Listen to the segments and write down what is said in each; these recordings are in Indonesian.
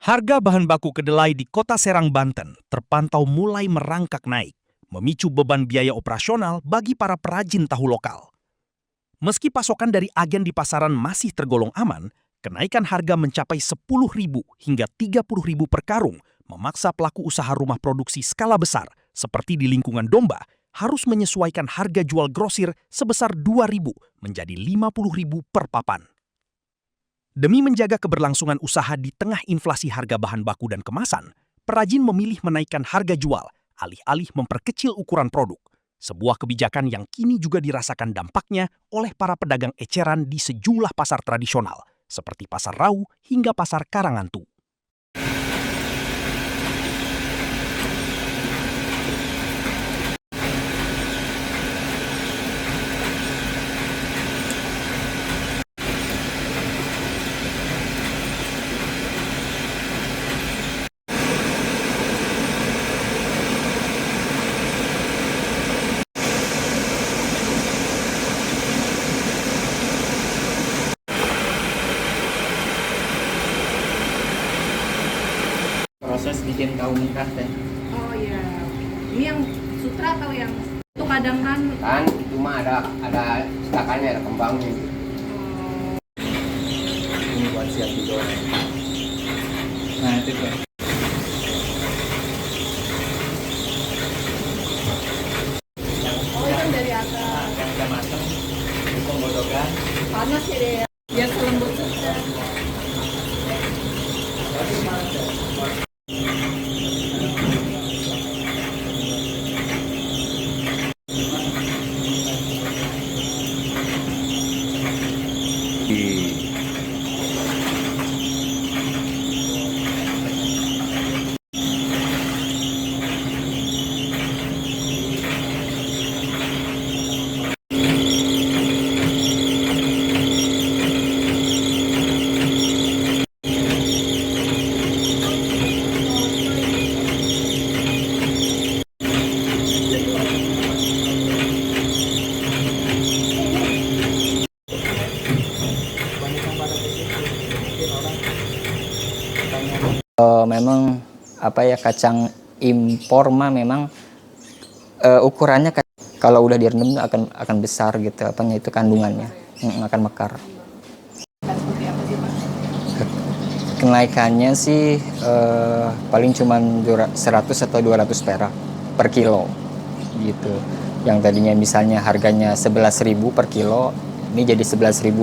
Harga bahan baku kedelai di Kota Serang, Banten terpantau mulai merangkak naik, memicu beban biaya operasional bagi para perajin tahu lokal. Meski pasokan dari agen di pasaran masih tergolong aman, kenaikan harga mencapai Rp10.000 hingga Rp30.000 per karung memaksa pelaku usaha rumah produksi skala besar seperti di lingkungan domba harus menyesuaikan harga jual grosir sebesar Rp2.000 menjadi Rp50.000 per papan. Demi menjaga keberlangsungan usaha di tengah inflasi harga bahan baku dan kemasan, perajin memilih menaikkan harga jual alih-alih memperkecil ukuran produk. Sebuah kebijakan yang kini juga dirasakan dampaknya oleh para pedagang eceran di sejumlah pasar tradisional, seperti Pasar Rau hingga Pasar Karangantu. Proses bikin tahu mentah teh. Oh iya, ini yang sutra atau yang itu kadang kan? Kan itu mah ada setakannya, ada kembangnya gitu. Ini buat siap digoreng. Nah itu tuh. Oh itu dari atas. Yang udah mateng, itu pembodogan. Panas ya deh, biar selembut sutra. Memang apa ya, kacang impor mah memang ukurannya kalau udah direndam akan besar gitu, apanya itu kandungannya akan mekar. Seperti apa sih Pak? Kenaikannya sih paling cuman 100 atau 200 perak per kilo gitu. Yang tadinya misalnya harganya 11.000 per kilo, ini jadi 11.200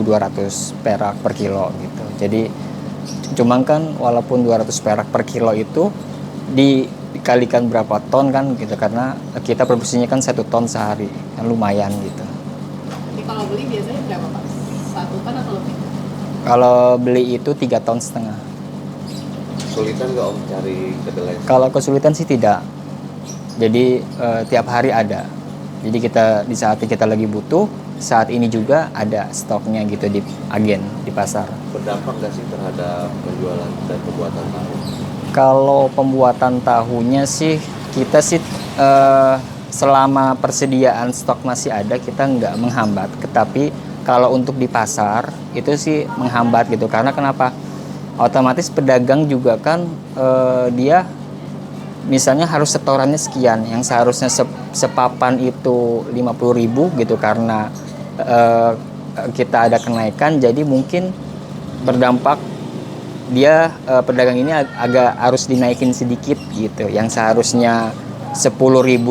perak per kilo gitu. Jadi cuman kan walaupun 200 perak per kilo itu dikalikan berapa ton kan gitu, karena kita produksinya kan 1 ton sehari, kan lumayan gitu. Jadi kalau beli biasanya berapa Pak? 1 ton atau lebih? Kalau beli itu 3,5 ton. Kesulitan nggak Om cari kedelai? Kalau kesulitan sih tidak. Jadi tiap hari ada. Jadi kita di saat kita lagi butuh, saat ini juga ada stoknya gitu di agen, di pasar. Berdampak nggak sih terhadap penjualan dan pembuatan tahu? Kalau pembuatan tahunya sih, kita sih selama persediaan stok masih ada, kita nggak menghambat. Tetapi kalau untuk di pasar, itu sih menghambat gitu. Karena kenapa? Otomatis pedagang juga kan dia misalnya harus setorannya sekian, yang seharusnya sepapan itu 50.000 gitu, karena kita ada kenaikan, jadi mungkin berdampak dia pedagang ini agak harus dinaikin sedikit gitu, yang seharusnya 10.000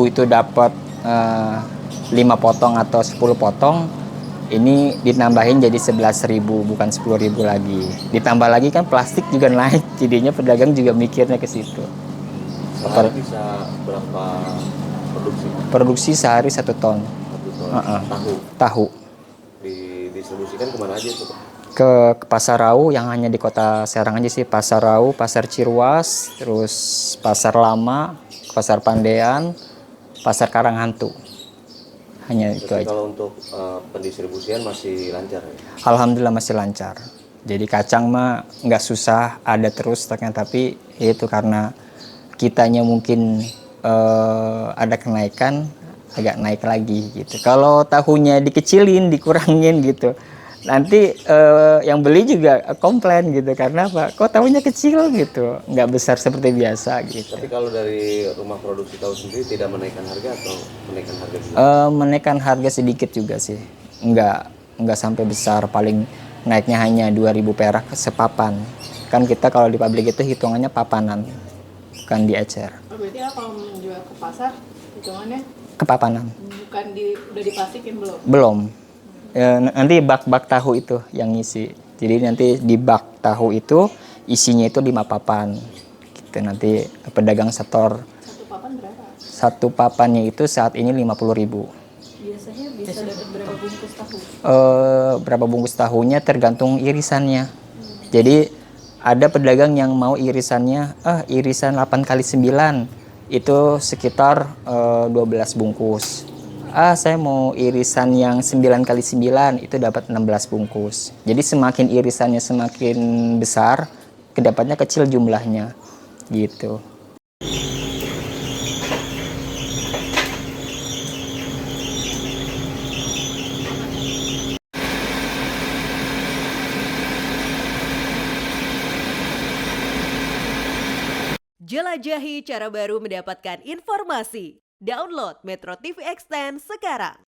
itu dapat 5 potong atau 10 potong, ini ditambahin jadi 11.000 bukan 10.000 lagi. Ditambah lagi kan plastik juga naik, jadinya pedagang juga mikirnya ke situ. Sehari bisa berapa produksi? Produksi sehari 1 ton. 1 ton Tahu. Didistribusikan kemana aja tuh? Ke Pasar Rau yang hanya di Kota Serang aja sih. Pasar Rau, Pasar Ciruas, terus Pasar Lama, Pasar Pandean, Pasar Karanghantu. Hanya itu aja. Kalau untuk pendistribusian masih lancar ya? Alhamdulillah masih lancar. Jadi kacang mah nggak susah, ada terus stoknya, tapi itu karena kitanya mungkin ada kenaikan, agak naik lagi gitu. Kalau tahunya dikecilin, dikurangin gitu, nanti yang beli juga komplain gitu, karena apa? Kok tahunya kecil gitu, nggak besar seperti biasa gitu. Tapi kalau dari rumah produksi tahu sendiri tidak menaikkan harga atau menaikkan harga juga? Menaikkan harga sedikit juga sih, nggak sampai besar, paling naiknya hanya 2.000 perak sepapan. Kan kita kalau di pabrik itu hitungannya papanan, bukan di ecer. Oh, berarti kalau menjual ke pasar hitungannya Kepapanan. bukan udah diplastikin belum? Belum. Nanti bak-bak tahu itu yang ngisi. Jadi nanti di bak tahu itu isinya itu 5 papan. Gitu, nanti pedagang setor. Satu papan berapa? Satu papannya itu saat ini 50.000. Biasanya bisa dapat berapa bungkus tahu? Berapa bungkus tahunya tergantung irisannya. Jadi ada pedagang yang mau irisannya irisan 8 kali 9 itu sekitar 12 bungkus. Saya mau irisan yang 9 kali 9 itu dapat 16 bungkus. Jadi semakin irisannya semakin besar, kedapatnya kecil jumlahnya gitu. Jelajahi cara baru mendapatkan informasi. Download Metro TV Extend sekarang.